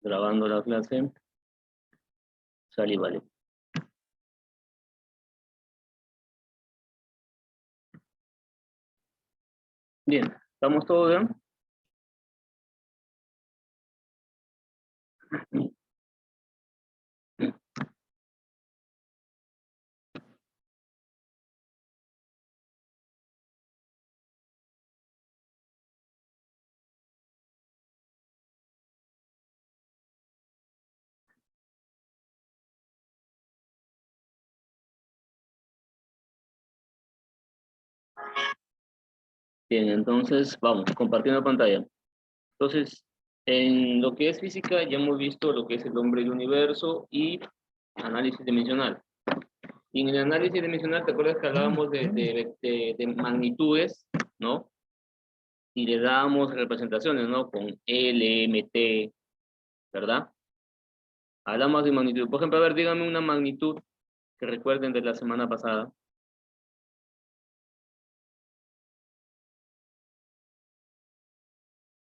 Grabando la clase. Sale y vale. Bien, ¿estamos todos bien? Bien, entonces vamos, compartiendo pantalla. Entonces, en lo que es física ya hemos visto lo que es el hombre y el universo y análisis dimensional. Y en el análisis dimensional, ¿te acuerdas que hablábamos de magnitudes, ¿no? Y le dábamos representaciones, ¿no? Con L, M, T, ¿verdad? Hablamos de magnitud. Por ejemplo, a ver, dígame una magnitud que recuerden de la semana pasada.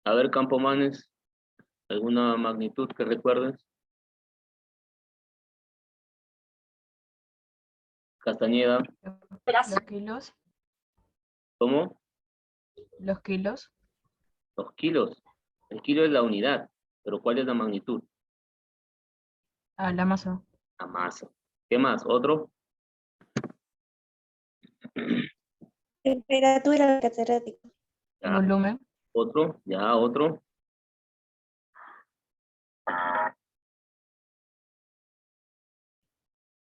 A ver, Campomanes, ¿alguna magnitud que recuerdes? Castañeda, Los kilos. ¿cómo? Los kilos. Los kilos. El kilo es la unidad, pero ¿cuál es la magnitud? A la masa. La masa. ¿Qué más? ¿Otro? Temperatura catedrática. Ya. Volumen. ¿Otro? Ya, otro.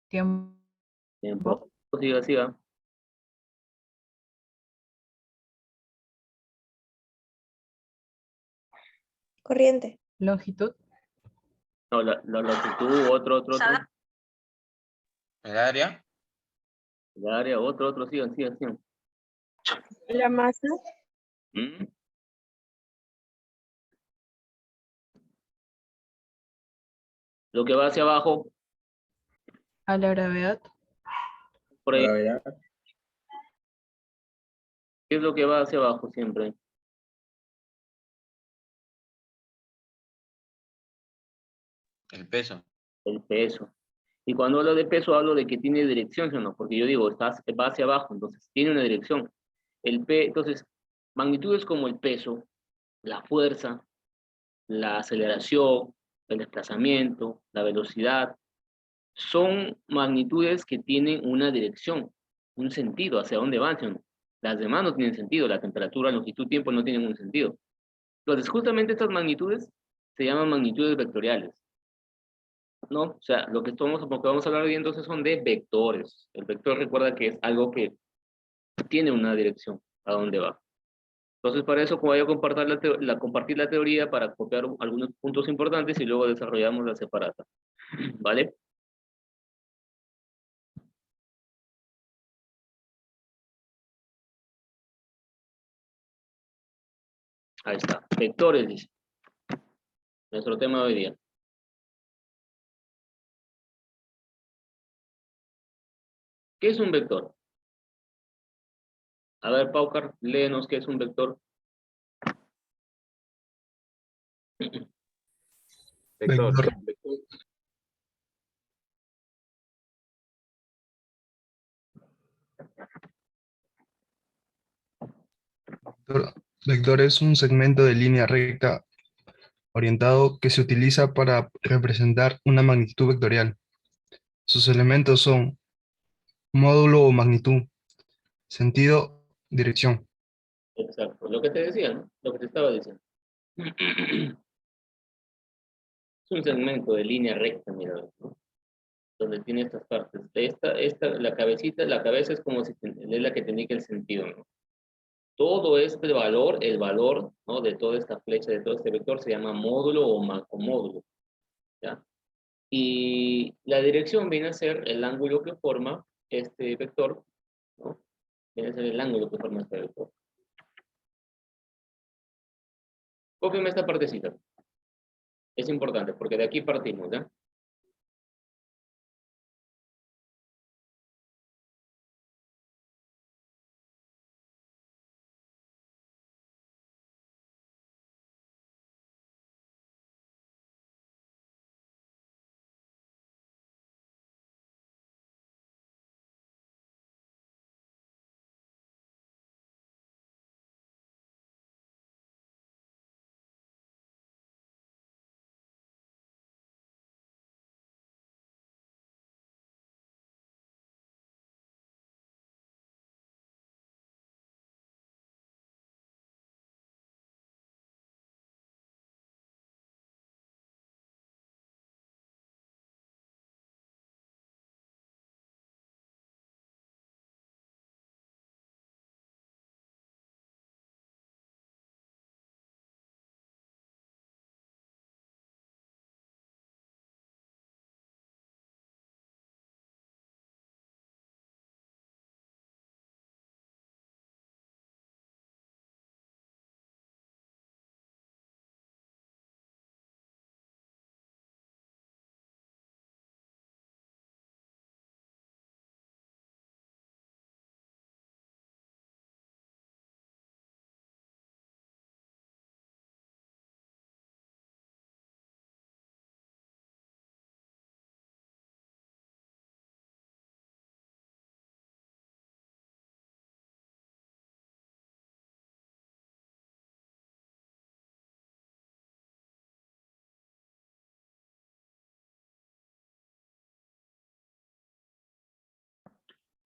Tiempo. Tiempo. Siga, siga. Corriente. Longitud. No, la latitud, otro. ¿El área? El área, otro, sigan. La masa. ¿Mm? Lo que va hacia abajo, A la gravedad. por ahí. ¿Qué es lo que va hacia abajo siempre? El peso. El peso. Y cuando hablo de peso, hablo de que tiene dirección, ¿sí o no? Porque yo digo, va hacia abajo, entonces tiene una dirección. Entonces, magnitudes como el peso, la fuerza, la aceleración, el desplazamiento, la velocidad, son magnitudes que tienen una dirección, un sentido, hacia dónde van, ¿sí o no? Las demás no tienen sentido, la temperatura, longitud, tiempo no tienen un sentido. Entonces, justamente estas magnitudes se llaman magnitudes vectoriales, ¿no? O sea, lo que vamos a hablar hoy entonces son de vectores. El vector recuerda que es algo que tiene una dirección a dónde va. Entonces, para eso, como voy a compartir la teoría para copiar algunos puntos importantes y luego desarrollamos la separata. ¿Vale? Ahí está. Vectores, dice. Nuestro tema de hoy día. ¿Qué es un vector? A ver, Paucar, léenos qué es un vector. Vector. Vector es un segmento de línea recta orientado que se utiliza para representar una magnitud vectorial. Sus elementos son módulo o magnitud, sentido, dirección. Exacto. Lo que te decía, ¿no? Lo que te estaba diciendo. Es un segmento de línea recta, mira, ¿no? Donde tiene estas partes. La cabecita, la cabeza es como si es la que te indica el sentido, ¿no? Todo este valor, el valor, ¿no? De toda esta flecha, de todo este vector, se llama módulo o macromódulo, ¿ya? Y la dirección viene a ser el ángulo que forma este vector, ¿no? Viene a ser el ángulo que forma este vector. Cópiame esta partecita. Es importante, porque de aquí partimos, ¿ya?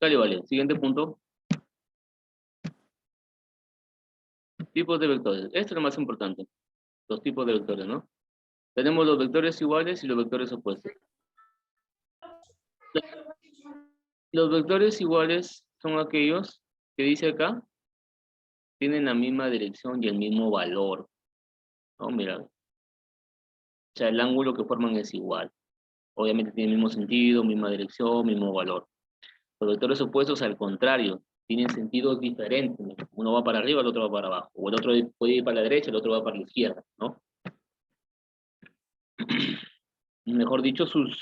Dale, vale. Siguiente punto. Tipos de vectores. Esto es lo más importante. Los tipos de vectores, ¿no? Tenemos los vectores iguales y los vectores opuestos. Los vectores iguales son aquellos que dice acá, tienen la misma dirección y el mismo valor. ¿No? Mira. O sea, el ángulo que forman es igual. Obviamente tiene el mismo sentido, misma dirección, mismo valor. Los vectores opuestos, al contrario, tienen sentidos diferentes, ¿no? Uno va para arriba, el otro va para abajo. O el otro puede ir para la derecha, el otro va para la izquierda, ¿no? Mejor dicho, sus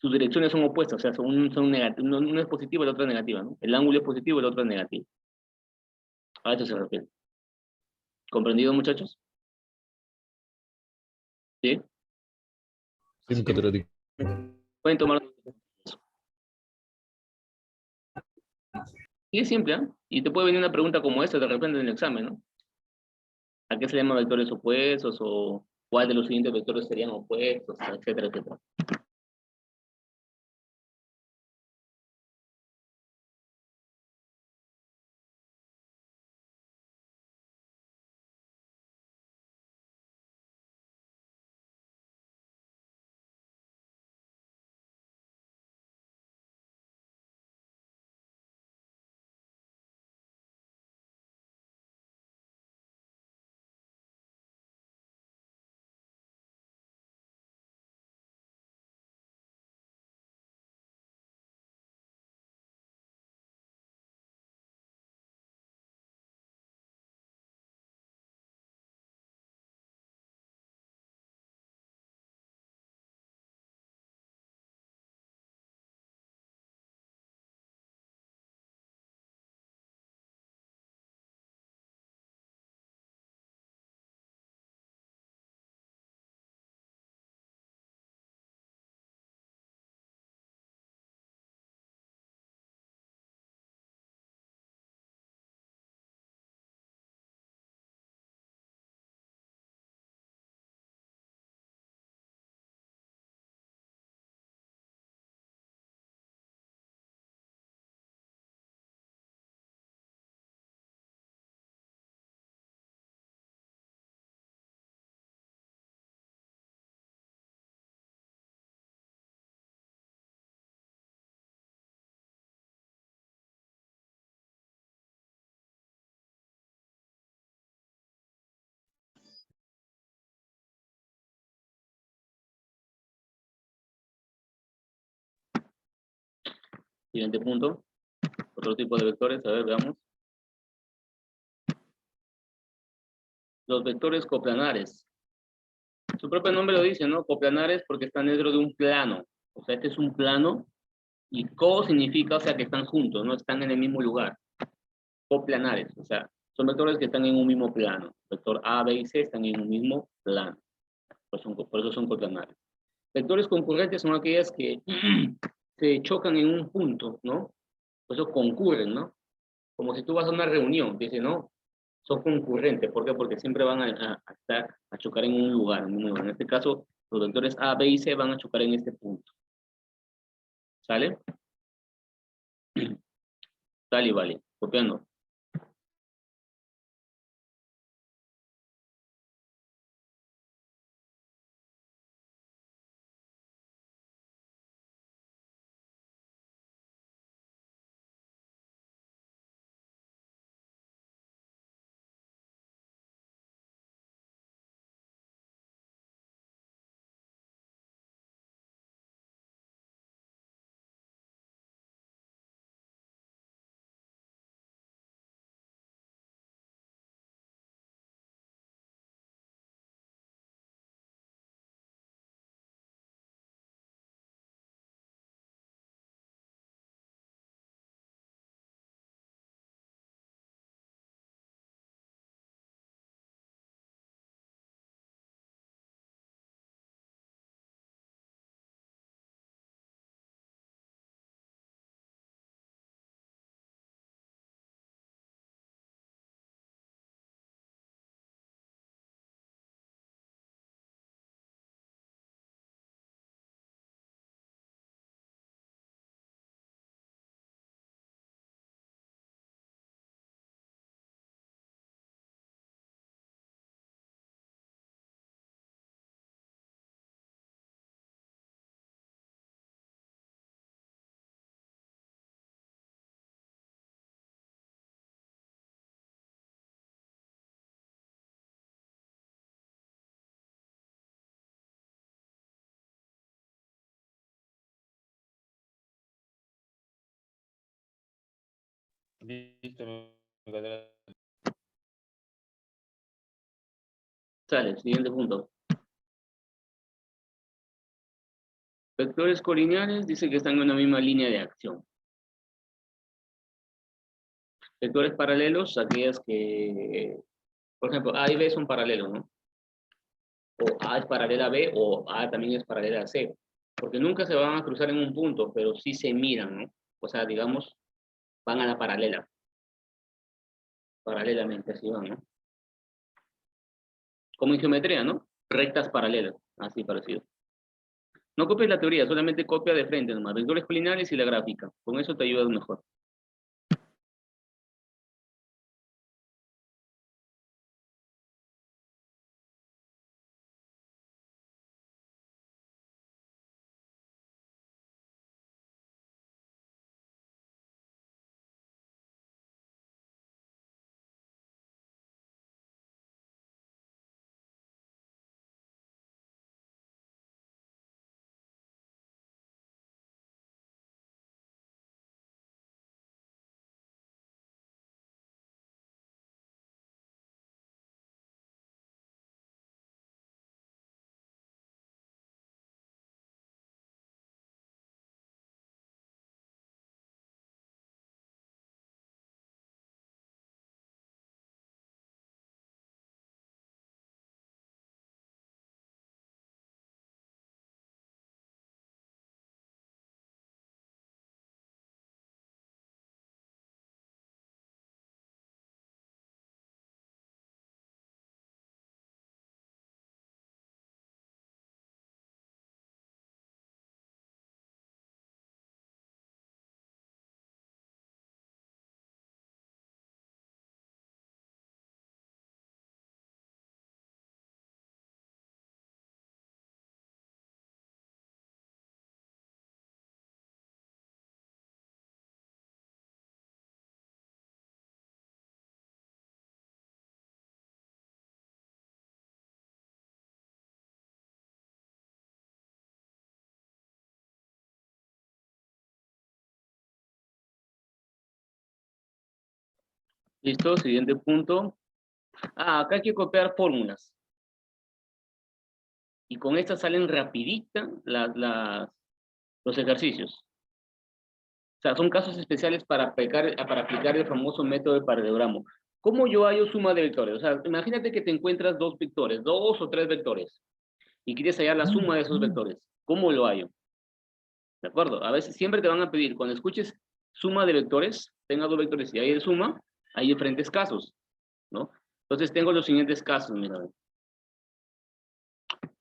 direcciones son opuestas, o sea, son negativas. Uno es positivo, el otro es negativa, ¿no? El ángulo es positivo, el otro es negativo. A eso se refiere. ¿Comprendido, muchachos? ¿Sí? Sí, catedrático. Pueden tomar. Y es simple, ¿ah? Y te puede venir una pregunta como esta de repente en el examen, ¿no? ¿A qué se llaman vectores opuestos? O cuál de los siguientes vectores serían opuestos, etcétera, etcétera. Siguiente punto. Otro tipo de vectores, a ver, veamos. Los vectores coplanares. Su propio nombre lo dice, ¿no? Coplanares porque están dentro de un plano. O sea, este es un plano y co significa, o sea, que están juntos, no están en el mismo lugar. Coplanares, o sea, son vectores que están en un mismo plano. Vector A, B y C están en un mismo plano. Por eso son coplanares. Vectores concurrentes son aquellas que se chocan en un punto, ¿no? Por eso concurren, ¿no? Como si tú vas a una reunión, dice, no, son concurrentes. ¿Por qué? Porque siempre van a chocar en un lugar, en un lugar. En este caso, los vectores A, B y C van a chocar en este punto. ¿Sale? Sale y vale. Copiando. Listo, mi catedrático. Sale, siguiente punto. Vectores colineales dice que están en una misma línea de acción. Vectores paralelos, aquellas que, por ejemplo, A y B son paralelos, ¿no? O A es paralela a B o A también es paralela a C. Porque nunca se van a cruzar en un punto, pero sí se miran, ¿no? O sea, digamos, van a la paralela. Paralelamente, así van, ¿no? Como en geometría, ¿no? Rectas paralelas, así parecido. No copies la teoría, solamente copia de frente nomás. Vectores colineales y la gráfica. Con eso te ayudas mejor. ¿Listo? Siguiente punto. Acá hay que copiar fórmulas. Y con estas salen rapidita los ejercicios. O sea, son casos especiales para aplicar el famoso método de paralelogramo. ¿Cómo yo hallo suma de vectores? O sea, imagínate que te encuentras dos vectores, dos o tres vectores, y quieres hallar la suma de esos vectores. ¿Cómo lo hallo? ¿De acuerdo? A veces siempre te van a pedir, cuando escuches suma de vectores, tenga dos vectores y hay el suma, hay diferentes casos, ¿no? Entonces tengo los siguientes casos, mira.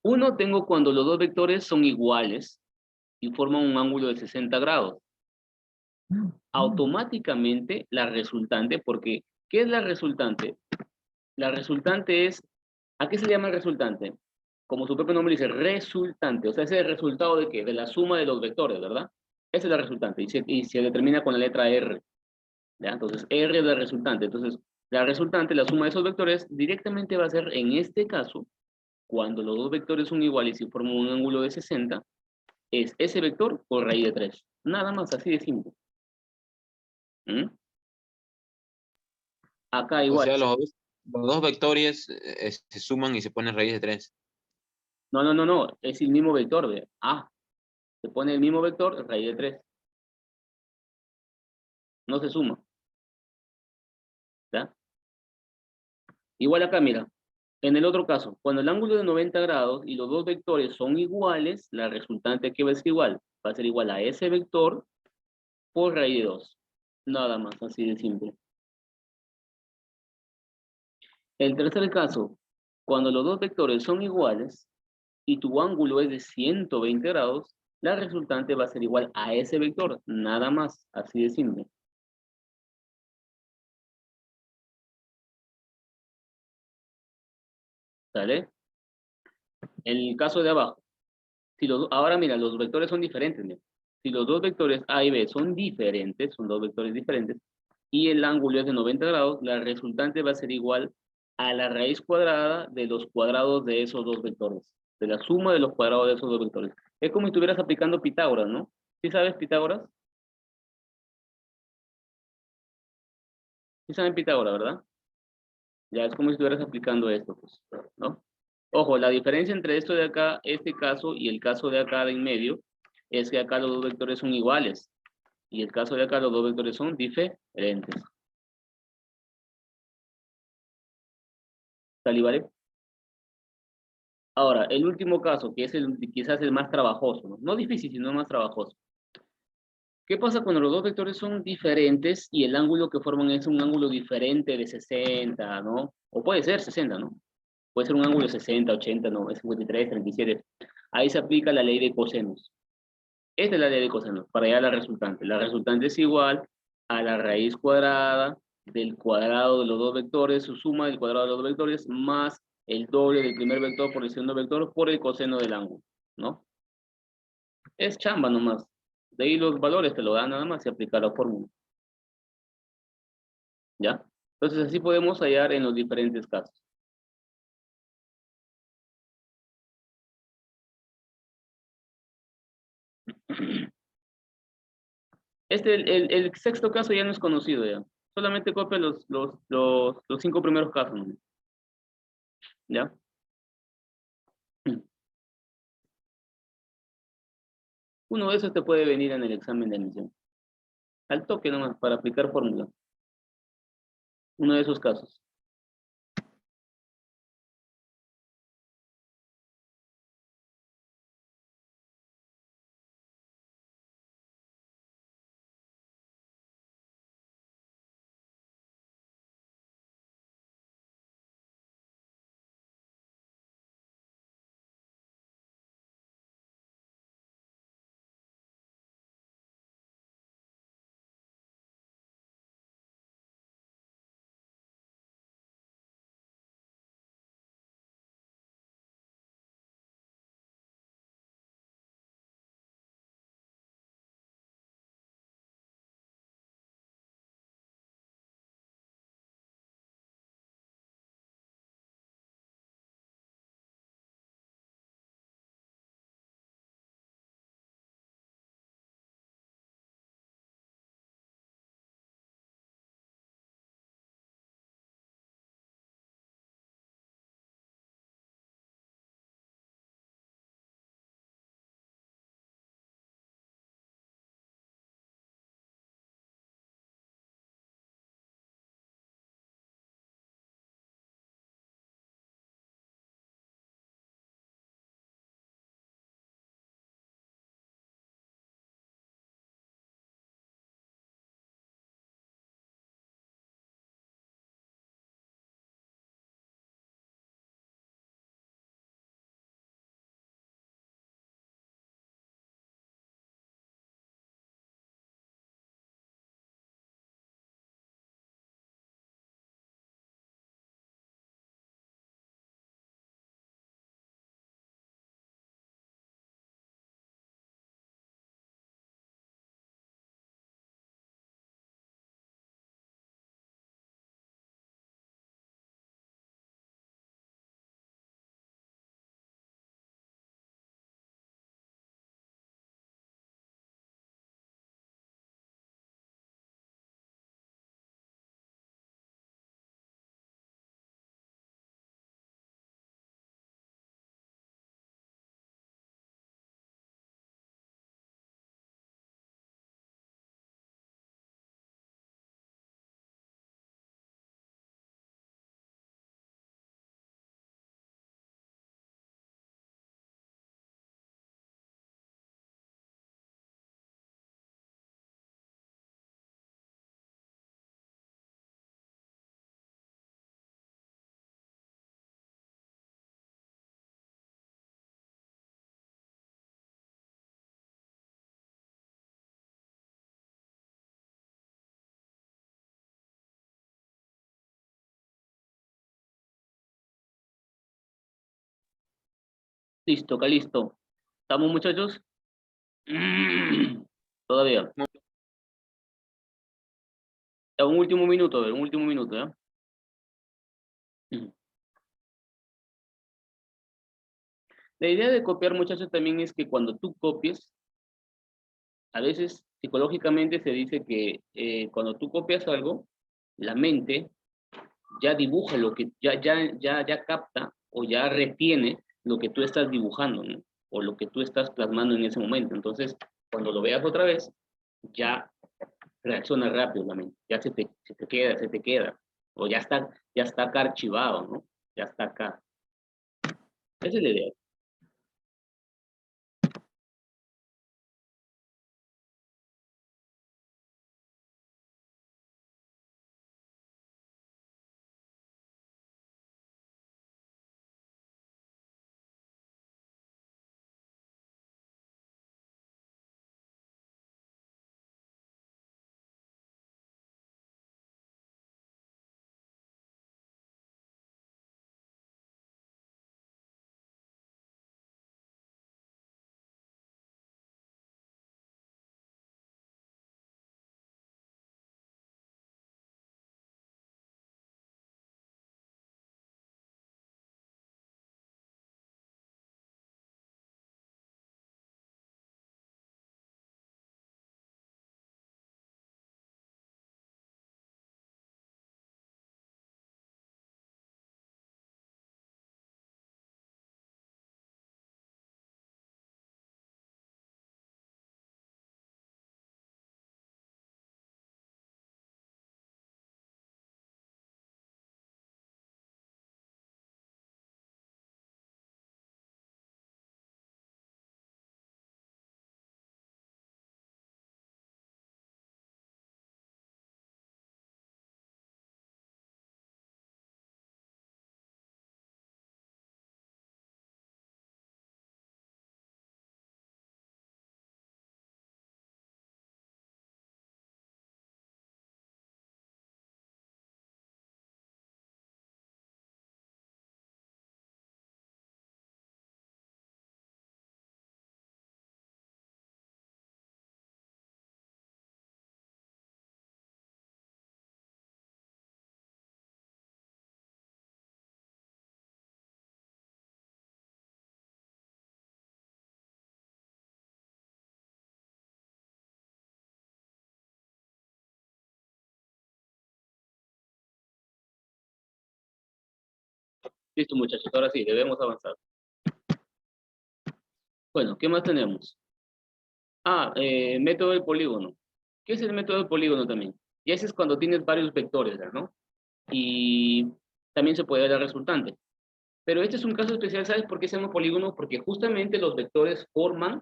Uno tengo cuando los dos vectores son iguales y forman un ángulo de 60 grados. Automáticamente la resultante, porque ¿qué es la resultante? La resultante es, ¿a qué se le llama el resultante? Como su propio nombre dice, resultante, o sea, es el resultado de ¿qué? De la suma de los vectores, ¿verdad? Esa es la resultante, y se determina con la letra R, ¿ya? Entonces, R es la resultante, entonces, la resultante, la suma de esos vectores, directamente va a ser, en este caso, cuando los dos vectores son iguales y forman un ángulo de 60, es ese vector por raíz de 3. Nada más, así de simple. ¿Mm? Acá O igual. sea, los dos vectores se suman y se ponen raíz de 3. No, es el mismo vector de A. Se pone el mismo vector, raíz de 3. No se suma. ¿Ya? Igual acá, mira. En el otro caso, cuando el ángulo es de 90 grados y los dos vectores son iguales, la resultante ¿qué va a ser igual? Va a ser igual a ese vector por raíz de 2. Nada más, así de simple. El tercer caso, cuando los dos vectores son iguales y tu ángulo es de 120 grados, la resultante va a ser igual a ese vector. Nada más, así de simple. ¿Sale? El caso de abajo. Ahora mira, los vectores son diferentes. Mira. Si los dos vectores A y B son diferentes, son dos vectores diferentes, y el ángulo es de 90 grados, la resultante va a ser igual a la raíz cuadrada de los cuadrados de esos dos vectores, de la suma de los cuadrados de esos dos vectores. Es como si estuvieras aplicando Pitágoras, ¿no? ¿Sí sabes Pitágoras? Sí saben Pitágoras, ¿verdad? Ya es como si estuvieras aplicando esto, pues, ¿no? Ojo, la diferencia entre esto de acá, este caso, y el caso de acá de en medio, es que acá los dos vectores son iguales. Y el caso de acá, los dos vectores son diferentes. ¿Sale, vale? Ahora, el último caso, que es quizás el más trabajoso, ¿no? No difícil, sino más trabajoso. ¿Qué pasa cuando los dos vectores son diferentes y el ángulo que forman es un ángulo diferente de 60, ¿no? O puede ser 60, ¿no? Puede ser un ángulo de 60, 80, no, es 53, 37. Ahí se aplica la ley de cosenos. Esta es la ley de cosenos, para hallar la resultante. La resultante es igual a la raíz cuadrada del cuadrado de los dos vectores, su suma del cuadrado de los dos vectores, más el doble del primer vector por el segundo vector por el coseno del ángulo, ¿no? Es chamba nomás. De ahí los valores te lo dan nada más y aplicar la fórmula. ¿Ya? Entonces así podemos hallar en los diferentes casos. El sexto caso ya no es conocido ya. Solamente copia los 5 primeros casos, ¿no? ¿Ya? Uno de esos te puede venir en el examen de admisión. Al toque nomás, para aplicar fórmula. Uno de esos casos. Listo, listo. ¿Estamos, muchachos? Todavía. Ya, un último minuto, a ver, un último minuto, ¿ya? La idea de copiar, muchachos, también es que cuando tú copies, a veces psicológicamente se dice que cuando tú copias algo, la mente ya dibuja lo que, ya capta o ya retiene lo que tú estás dibujando, ¿no? O lo que tú estás plasmando en ese momento. Entonces, cuando lo veas otra vez, ya reacciona rápido la mente, ya se te queda, o ya está acá archivado, ¿no? Ya está acá. Esa es la idea. Listo, muchachos, ahora sí, debemos avanzar. Bueno, ¿qué más tenemos? Método del polígono. ¿Qué es el método del polígono también? Y ese es cuando tienes varios vectores, ¿no? Y también se puede dar resultante. Pero este es un caso especial, ¿sabes por qué se llama polígono? Porque justamente los vectores forman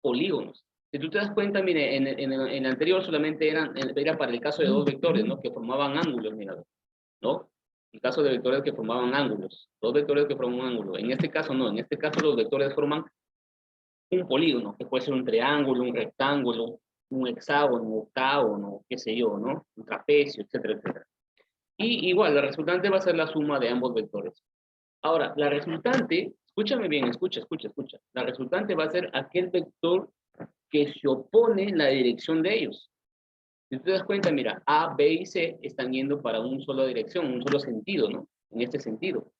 polígonos. Si tú te das cuenta, mire, en el anterior solamente era para el caso de dos vectores, ¿no? Que formaban ángulos, mira, ¿no? El caso de vectores que formaban ángulos, dos vectores que forman un ángulo. En este caso no, en este caso los vectores forman un polígono, que puede ser un triángulo, un rectángulo, un hexágono, un octágono, qué sé yo, ¿no? Un trapecio, etcétera, etcétera. Y igual, la resultante va a ser la suma de ambos vectores. Ahora, la resultante, escúchame bien, escucha. La resultante va a ser aquel vector que se opone en la dirección de ellos. Si tú te das cuenta, mira, A, B y C están yendo para una sola dirección, un solo sentido, ¿no? En este sentido.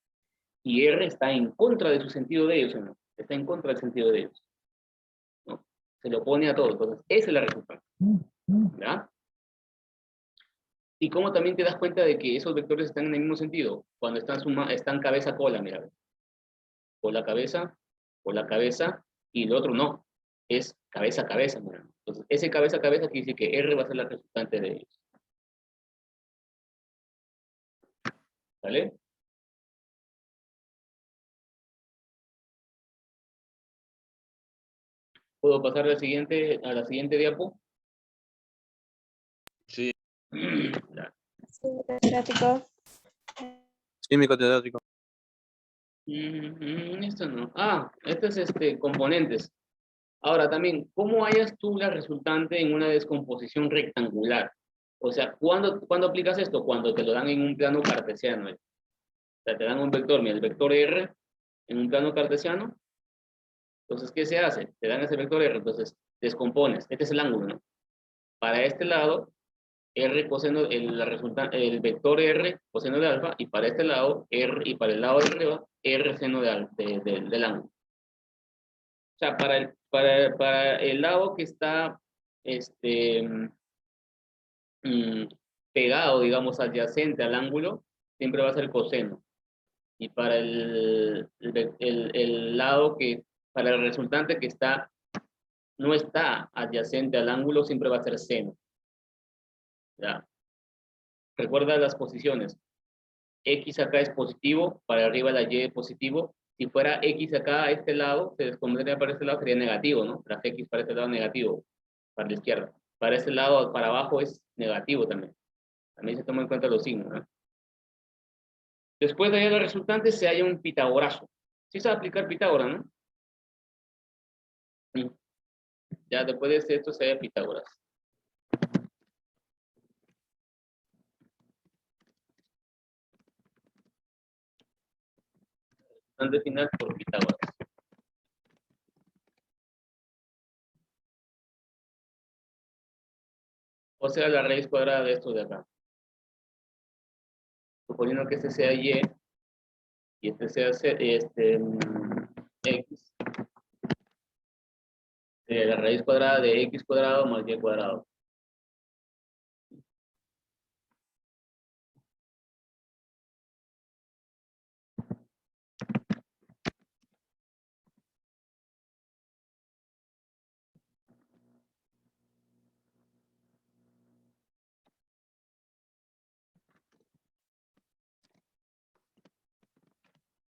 Y R está en contra de su sentido de ellos, ¿no? Está en contra del sentido de ellos, ¿no? Se le opone a todo. Entonces, esa es la resultante, ¿verdad? Y cómo también te das cuenta de que esos vectores están en el mismo sentido, cuando están cabeza-cola, mira. Cola-cabeza, cola-cabeza, y el otro no. Es cabeza-cabeza, mira. Entonces, ese cabeza-cabeza quiere decir que R va a ser la resultante de ellos. ¿Vale? ¿Puedo pasar a la siguiente diapo? Sí, Ya. Sí, catedrático. sí, mi catedrático. Esto no. Esto es componentes. Ahora también, ¿cómo hallas tú la resultante en una descomposición rectangular? O sea, ¿cuándo aplicas esto? Cuando te lo dan en un plano cartesiano. O sea, te dan un vector, mira, el vector R en un plano cartesiano. Entonces, ¿qué se hace? Te dan ese vector R, entonces descompones. Este es el ángulo, ¿no? Para este lado, R coseno, el vector R coseno de alfa, y para este lado, R, y para el lado de arriba, R seno del ángulo. O sea, para el lado que está, pegado, digamos, adyacente al ángulo, siempre va a ser coseno. Y para el lado que, para el resultante que está, no está adyacente al ángulo, siempre va a ser seno. ¿Ya? Recuerda las posiciones. X acá es positivo, para arriba la Y es positivo. Si fuera X acá a este lado, se descompondría para este lado, sería negativo, ¿no? La X para este lado negativo, para la izquierda. Para este lado, para abajo, es negativo también. También se toman en cuenta los signos, ¿no? Después de ahí los resultantes se halla un pitagorazo. Sí sabe aplicar Pitágoras, ¿no? Sí. Ya después de esto se halla Pitágoras. Resultante final por Pitágoras. O sea, la raíz cuadrada de esto de acá. Suponiendo que este sea Y y este sea X. La raíz cuadrada de X cuadrado más Y cuadrado.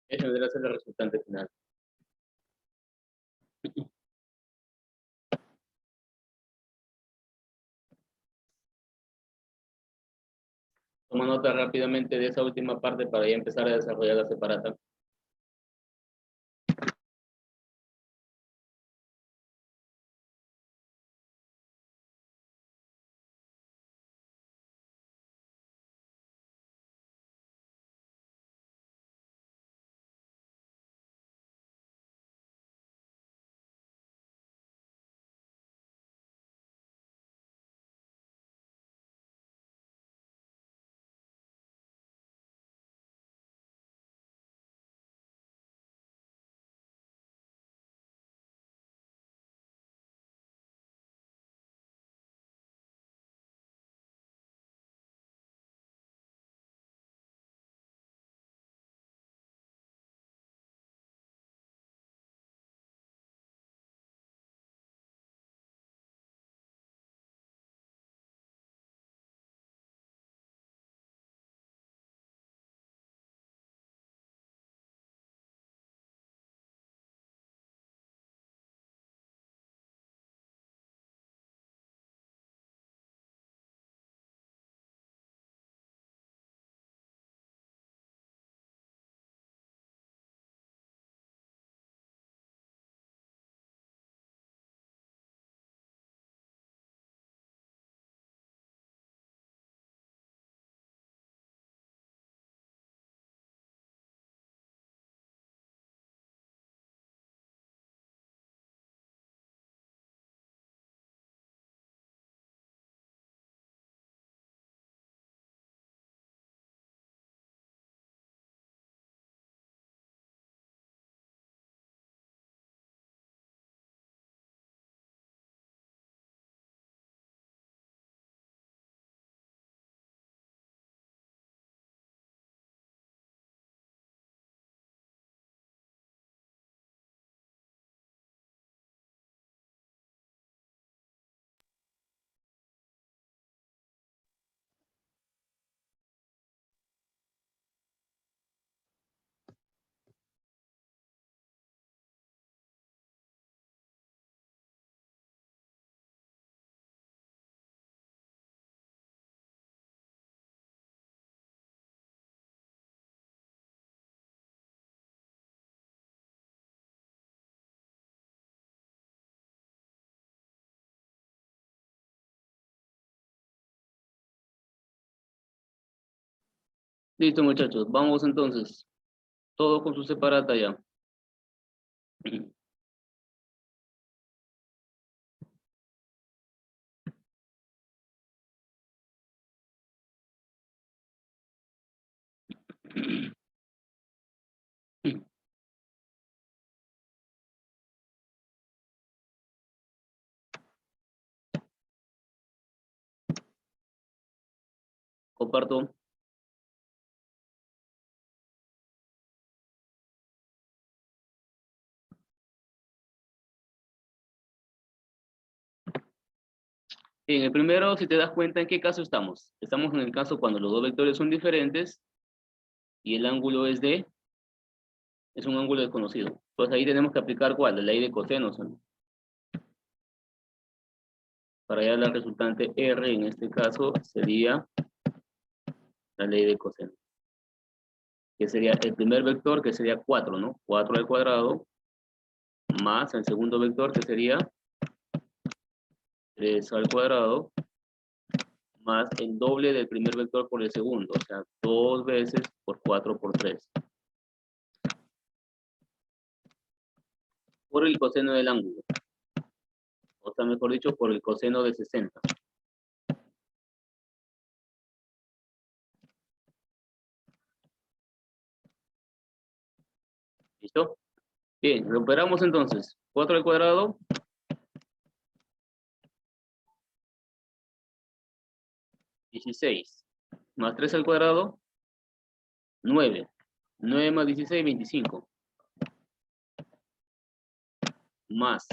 Ese vendrá a ser el resultante final. Toma nota rápidamente de esa última parte para ya empezar a desarrollar la separata. Listo, muchachos. Vamos entonces. Todo con su separata ya. Comparto. En el primero, si te das cuenta, ¿en qué caso estamos? Estamos en el caso cuando los dos vectores son diferentes y el ángulo es un ángulo desconocido. Pues ahí tenemos que aplicar ¿cuál? La ley de cosenos, ¿no? Para hallar la resultante R, en este caso, sería la ley de cosenos. Que sería el primer vector, que sería 4, ¿no? 4 al cuadrado, más el segundo vector, que sería 3 al cuadrado, más el doble del primer vector por el segundo, o sea, 2 veces por 4 por 3. Por el coseno del ángulo. O sea, mejor dicho, por el coseno de 60. ¿Listo? Bien, lo operamos entonces. 4 al cuadrado. 16. Más 3 al cuadrado. 9. 9 más 16, 25. Más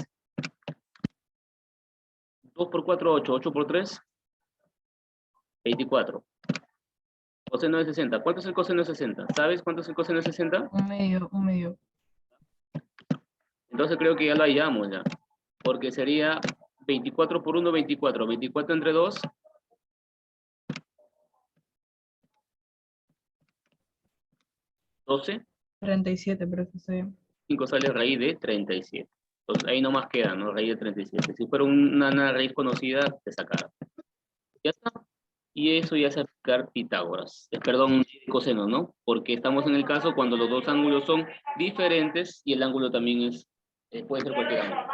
2 por 4, 8. 8 por 3, 24. Coseno de 60. ¿Cuánto es el coseno de 60? ¿Sabes cuánto es el coseno de 60? Un medio, un medio. Entonces creo que ya lo hallamos ya. Porque sería 24 por 1, 24. 24 entre 2. 12. 37, pero que estoy bien. 5 sale raíz de 37. Entonces ahí nomás queda, ¿no? Raíz de 37. Si fuera una raíz conocida, te sacara. Ya está. Y eso ya es aplicar Pitágoras. Perdón, coseno, ¿no? Porque estamos en el caso cuando los dos ángulos son diferentes y el ángulo también es, puede ser cualquier ángulo.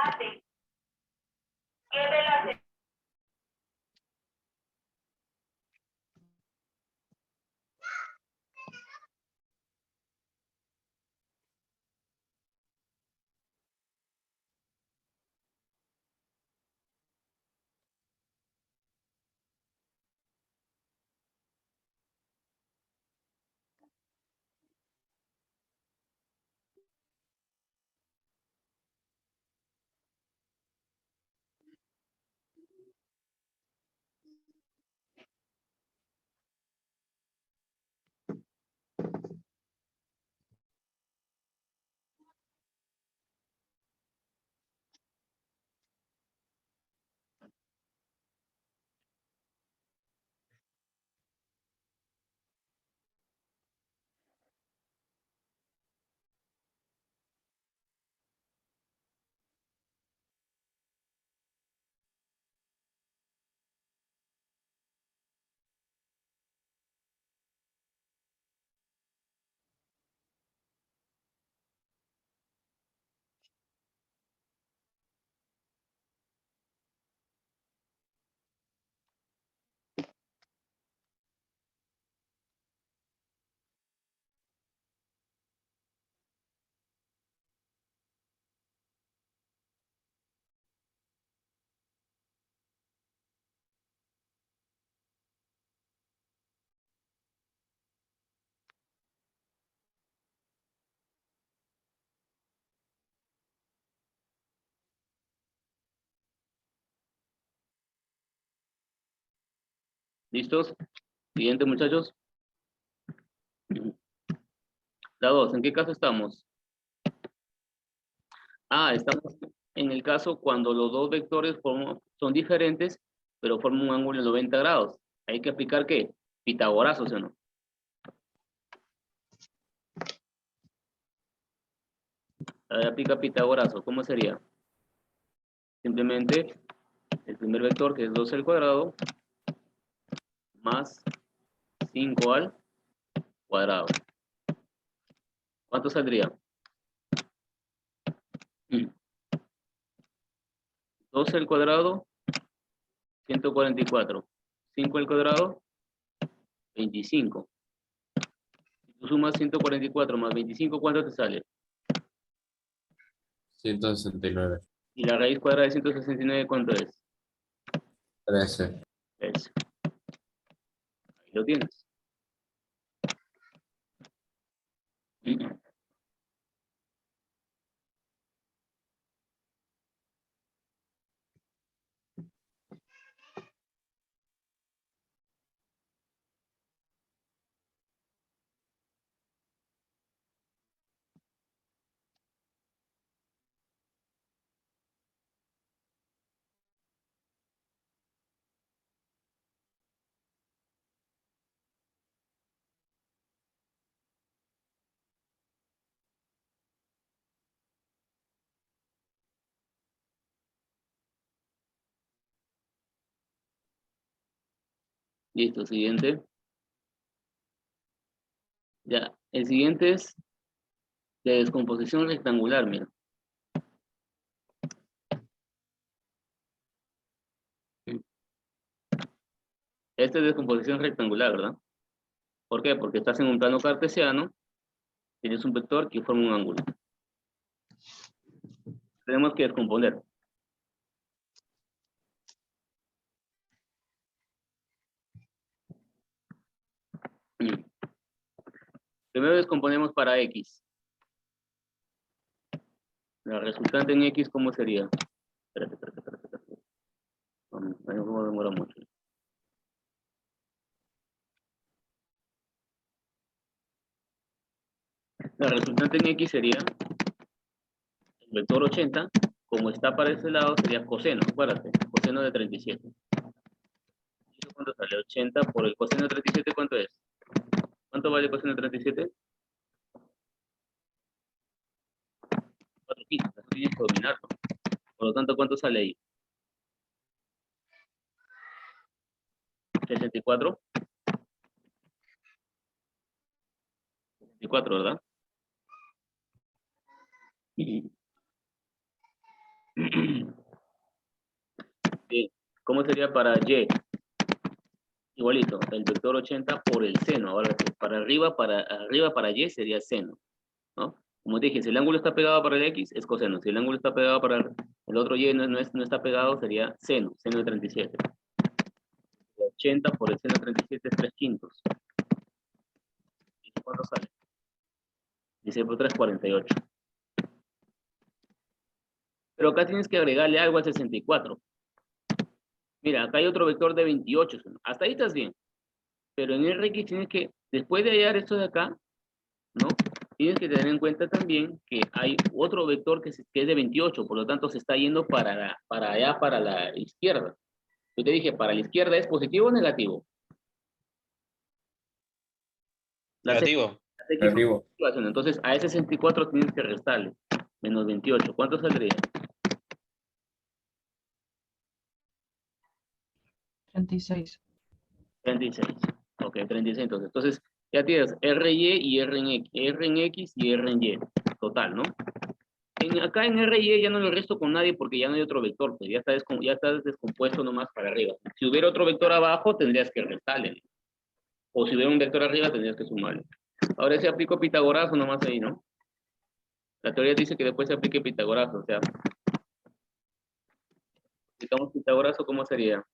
¿Listos? Siguiente, muchachos. La 2, ¿en qué caso estamos? Estamos en el caso cuando los dos vectores son diferentes, pero forman un ángulo de 90 grados. Hay que aplicar ¿qué? Pitagorazo, ¿sí o no? A ver, aplica Pitagorazo. ¿Cómo sería? Simplemente el primer vector, que es 12 al cuadrado, más 5 al cuadrado. ¿Cuánto saldría? 12 al cuadrado, 144. 5 al cuadrado, 25. Si tú sumas 144 más 25, ¿cuánto te sale? 169. Y la raíz cuadrada de 169, ¿cuánto es? 13. Es. Ahí Lo tienes. Listo, siguiente. Ya, el siguiente es de descomposición rectangular, mira. Esta es descomposición rectangular, ¿verdad? ¿Por qué? Porque estás en un plano cartesiano, tienes un vector que forma un ángulo. Tenemos que descomponer. Primero descomponemos para X. La resultante en X, ¿cómo sería? Espérate. No demora mucho. La resultante en X sería el vector 80, como está para ese lado, sería coseno, acuérdate, coseno de 37. ¿Y cuánto sale? 80 por el coseno de 37, ¿cuánto es? ¿Cuánto vale el coseno de 37? 4 quilos, tienes que dominarlo. Por lo tanto, ¿cuánto sale ahí? 64. 64, ¿verdad? Bien. ¿Cómo sería para Y? Igualito, el vector 80 por el seno. Ahora, para arriba para Y sería seno, ¿no? Como te dije, si el ángulo está pegado para el X, es coseno. Si el ángulo está pegado para el otro Y, no está pegado, sería seno de 37. 80 por el seno de 37 es 3 quintos. ¿Y cuánto sale? Dice por 3, 48. Pero acá tienes que agregarle algo al 64. Mira, acá hay otro vector de 28. Hasta ahí estás bien. Pero en Rx tienes que, después de hallar esto de acá, ¿no? Tienes que tener en cuenta también que hay otro vector que es de 28, por lo tanto se está yendo para allá, para la izquierda. Yo te dije, ¿para la izquierda es positivo o negativo? Las X, Negativo. las X son Negativo. positivas, entonces a ese 64 tienes que restarle. Menos 28. ¿Cuánto saldría? 36. 36. Ok, 36 entonces. Entonces, ya tienes RY y R en X, R en X y R en Y. Total, ¿no? Acá en RY ya no lo resto con nadie porque ya no hay otro vector, pues ya está descompuesto nomás para arriba. Si hubiera otro vector abajo, tendrías que restarle. O si hubiera un vector arriba, tendrías que sumarle. Ahora se aplico Pitagorazo nomás ahí, ¿no? La teoría dice que después se aplique Pitagorazo, o sea, aplicamos Pitagorazo, ¿cómo sería?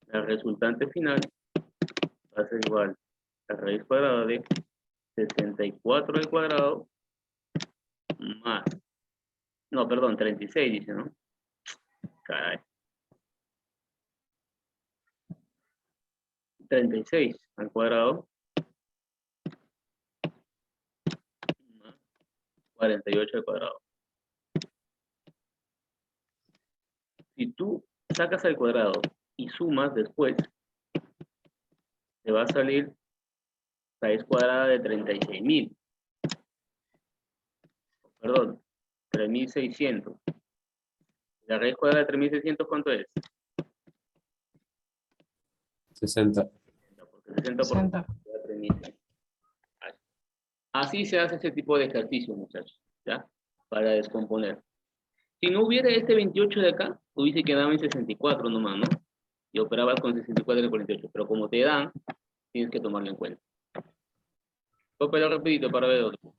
La resultante final va a ser igual a raíz cuadrada de 64 al cuadrado más, no, perdón, 36 dice, ¿no? Caray. 36 al cuadrado más 48 al cuadrado. Si tú sacas al cuadrado y sumas después, te va a salir raíz cuadrada de 36.000. Perdón, 3.600. La raíz cuadrada de 3.600, ¿cuánto es? 60. Porque 60 por 60. 3.600. Así se hace ese tipo de ejercicio, muchachos, ¿ya? Para descomponer. Si no hubiera este 28 de acá, hubiese quedado en 64 nomás, ¿no? Y operabas con 64 y 48. Pero como te dan, tienes que tomarlo en cuenta. Cópelo rapidito para ver otro.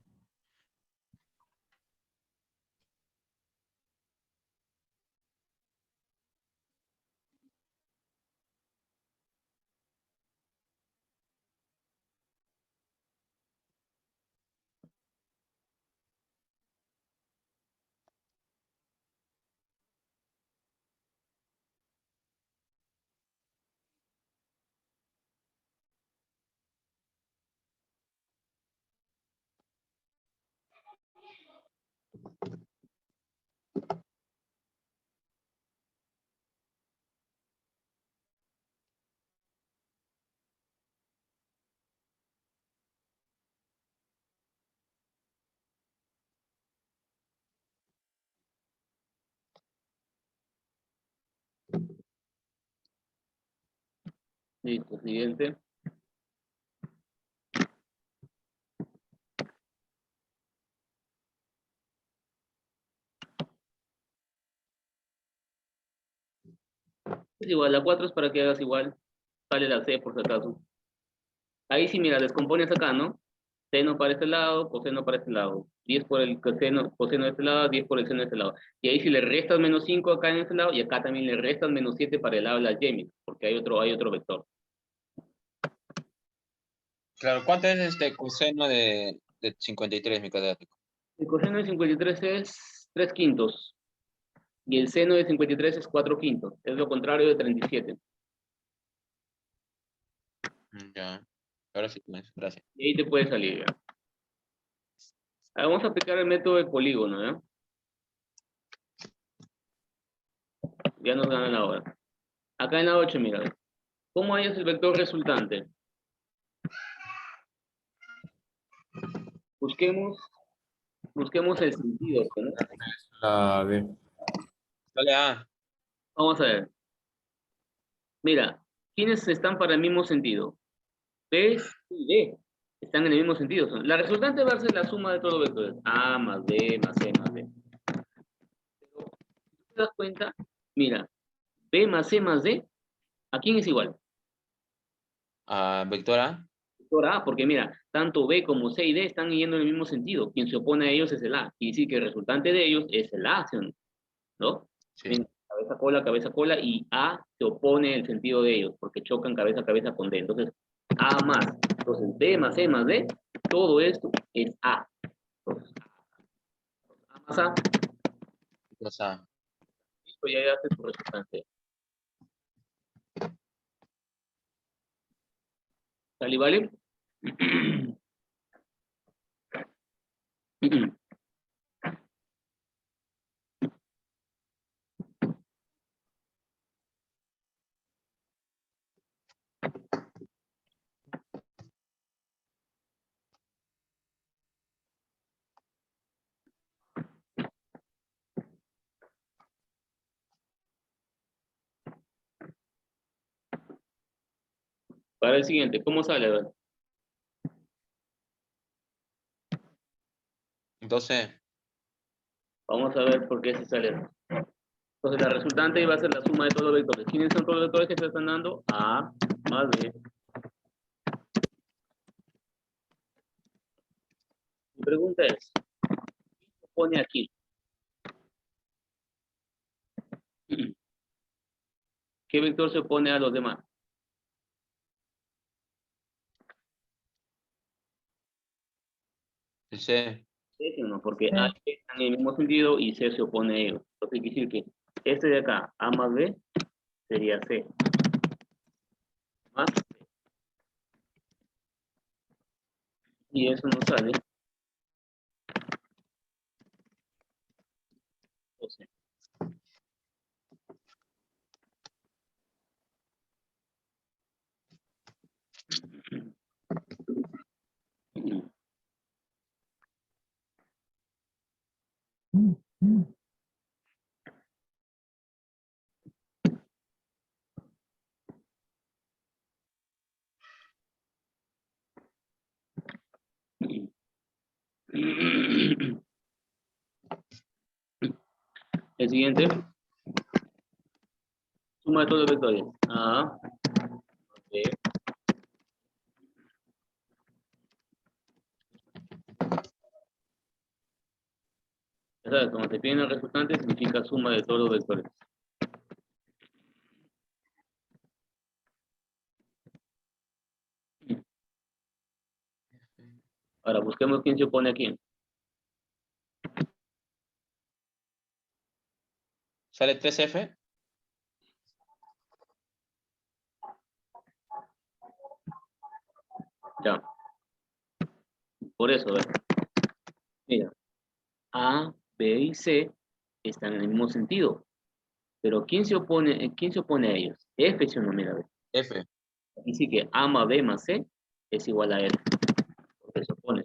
Listo, siguiente. Es igual, la 4 es para que hagas igual. Sale la C por si acaso. Ahí sí, mira, descompones acá, ¿no? Seno para este lado, coseno para este lado. 10 por el coseno de este lado, 10 por el seno de este lado. Y ahí si le restas menos 5 acá en este lado, y acá también le restas menos 7 para el lado de las yemis, porque hay otro vector. Claro, ¿cuánto es este coseno de 53, mi catedrático? El coseno de 53 es 3 quintos. Y el seno de 53 es 4 quintos. Es lo contrario de 37. Ya. Ahora sí, pues, gracias. Y ahí te puede salir, ¿ya? Ahora vamos a aplicar el método de polígono, ¿ya? Ya nos gana la hora. Acá en la 8, mira. ¿Cómo hallas el vector resultante? Busquemos el sentido, ¿no? La D. Dale A. Vamos a ver. Mira, ¿quiénes están para el mismo sentido? B y D. Están en el mismo sentido. La resultante va a ser la suma de todos los vectores. A más B más C más D. Pero, si te das cuenta, mira, B más C más D, ¿a quién es igual? Vector A. Vector A, porque mira, tanto B como C y D están yendo en el mismo sentido. Quien se opone a ellos es el A. Quiere decir que el resultante de ellos es el A, ¿sí o no? ¿No? Sí. Ven, cabeza, cola, y A se opone el sentido de ellos, porque chocan cabeza a cabeza con D. Entonces, A más. Entonces, B más C más D, todo esto es A. Entonces, A más A, Dos A. listo, ya hace tu resultante. ¿Sale, vale? Para el siguiente, ¿cómo sale? A ver. 12. Vamos a ver por qué se sale. Entonces, la resultante va a ser la suma de todos los vectores. ¿Quiénes son todos los vectores que se están dando? A más B. Mi pregunta es, ¿qué se pone aquí? ¿Qué vector se opone a los demás? El C. Sí, sí o no, porque A y B están en el mismo sentido y C se opone a ellos. Entonces, quiere decir que este de acá, A más B, sería C. Más B. Y eso nos sale 12. El siguiente, suma de todos los vectores. A, B. Ya sabes, cuando te piden el resultante, significa suma de todos los vectores. Ahora, busquemos quién se opone a quién. ¿Sale 3F? Ya. Por eso, ¿ves? Mira. A B y C están en el mismo sentido. Pero ¿quién se opone a ellos? F, ¿sí o no? Mira, ve. F. Aquí sí que A más B más C es igual a F. Porque se opone.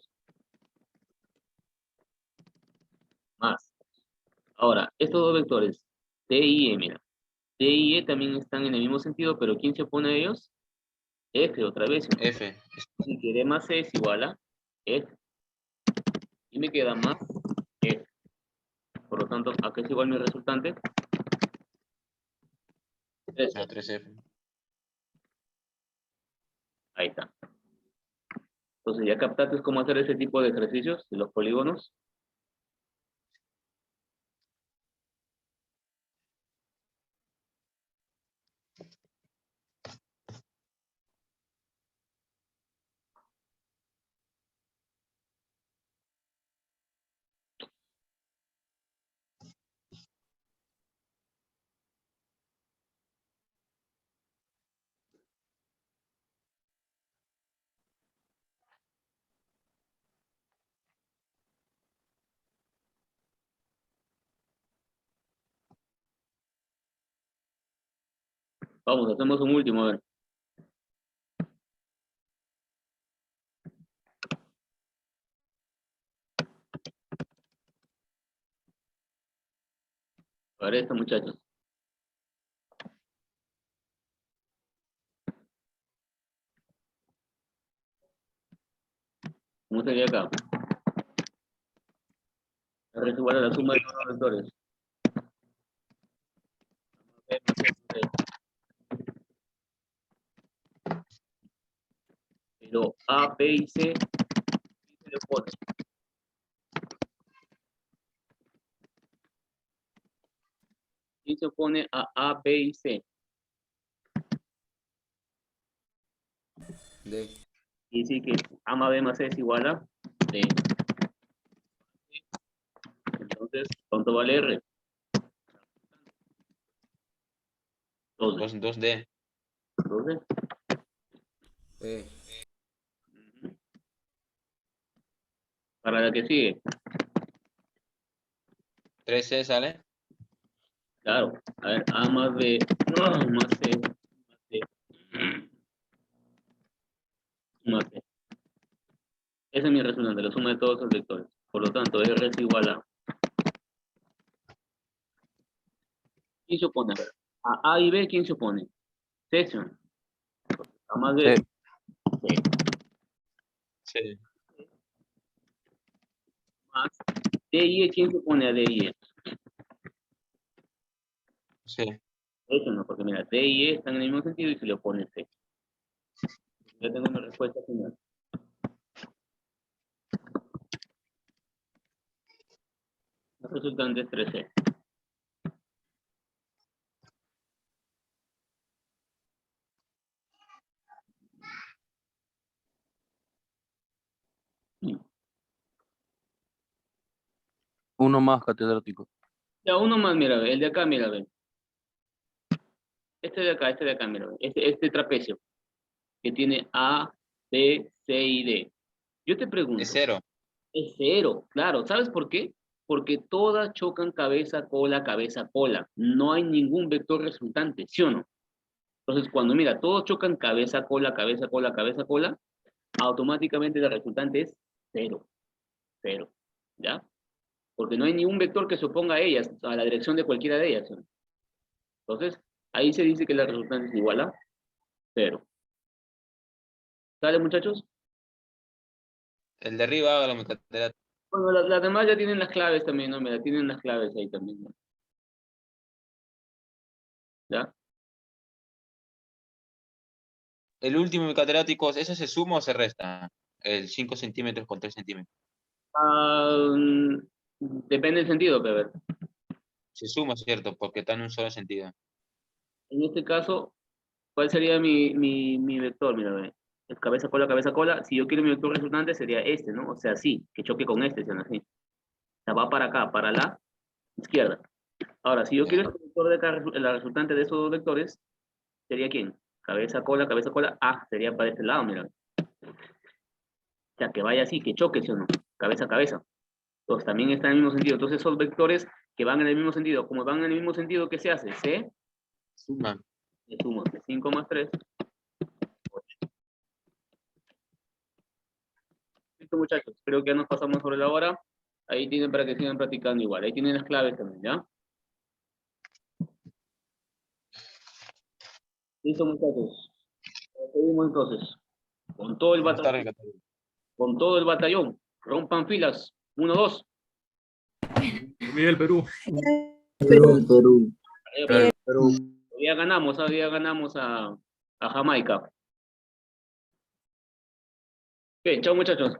Más. Ahora, estos dos vectores, D y E, mira. D y E también están en el mismo sentido, pero ¿quién se opone a ellos? F otra vez. F. Así que D más C es igual a F. Y me queda más F. Por lo tanto, acá es igual mi resultante. 3. 3F. Ahí está. Entonces ya captaste cómo hacer ese tipo de ejercicios de los polígonos. Vamos, hacemos un último, a ver. A ver esto, muchachos. ¿Cómo sería acá? R es igual a la suma de todos los vectores. Pero A, B y C, ¿qué se le opone? ¿Quién se opone a B y C? D. Y sí que A más B más C es igual a D. Entonces, ¿cuánto vale R? 2D. 2D. 2D. E. Para la que sigue. 3C sale. Claro. A ver, A más B más C más D. Más C. Ese es mi resultante, la suma de todos los vectores. Por lo tanto, R es igual a... ¿Quién se opone? A A y B, ¿quién se opone? C, ¿sí? A más B. C. Sí. Más D y E, ¿quién se opone a D y E? Sí. Eso no, porque mira, D y E están en el mismo sentido y se le opone C. Ya tengo una respuesta final. La resultante es 3C. Uno más, catedrático. Ya, uno más, mira, ve, el de acá, mira, ve. Este de acá, mira, ve. Este trapecio, que tiene A, B, C y D. Yo te pregunto, Es 0. es cero, claro. ¿Sabes por qué? Porque todas chocan cabeza, cola, cabeza, cola. No hay ningún vector resultante, ¿sí o no? Entonces, cuando mira, todos chocan cabeza, cola, cabeza, cola, cabeza, cola, automáticamente la resultante es cero, cero, ¿ya? Porque no hay ningún vector que se oponga a ellas, a la dirección de cualquiera de ellas, ¿sí o no? Entonces, ahí se dice que la resultante es igual a cero. ¿Sale, muchachos? El de arriba, hágalo, mi catedrático. Bueno, las demás ya tienen las claves también, ¿no? Mira, tienen las claves ahí también, ¿no? ¿Ya? El último, mi catedrático, ¿eso se suma o se resta? El 5 centímetros con 3 centímetros. Ah, depende del sentido, pero a ver. Se suma, ¿cierto? Porque está en un solo sentido. En este caso, ¿cuál sería mi vector? Mira, ve. Es cabeza, cola, cabeza, cola. Si yo quiero mi vector resultante sería este, ¿no? O sea, sí, que choque con este, ¿sí? Así. O sea, va para acá, para la izquierda. Ahora, si yo Ya. quiero este vector de acá, la resultante de esos dos vectores, ¿sería quién? Cabeza, cola. Ah, sería para este lado, mira. O sea, que vaya así, que choque, ¿sí o no? Cabeza, cabeza. Entonces también están en el mismo sentido. Entonces son vectores que van en el mismo sentido. Como van en el mismo sentido, ¿qué se hace? Se Suma. suma. 5 más 3. Listo, muchachos. Creo que ya nos pasamos sobre la hora. Ahí tienen para que sigan practicando igual. Ahí tienen las claves también, ¿ya? Listo, muchachos. Seguimos entonces. Con todo el Buenas tardes, batallón. Catalina. Con todo el batallón. Rompan filas. 1, 2. Miguel, Perú. Perú. Hoy día ganamos, hoy día ganamos a Jamaica. Bien, chao muchachos.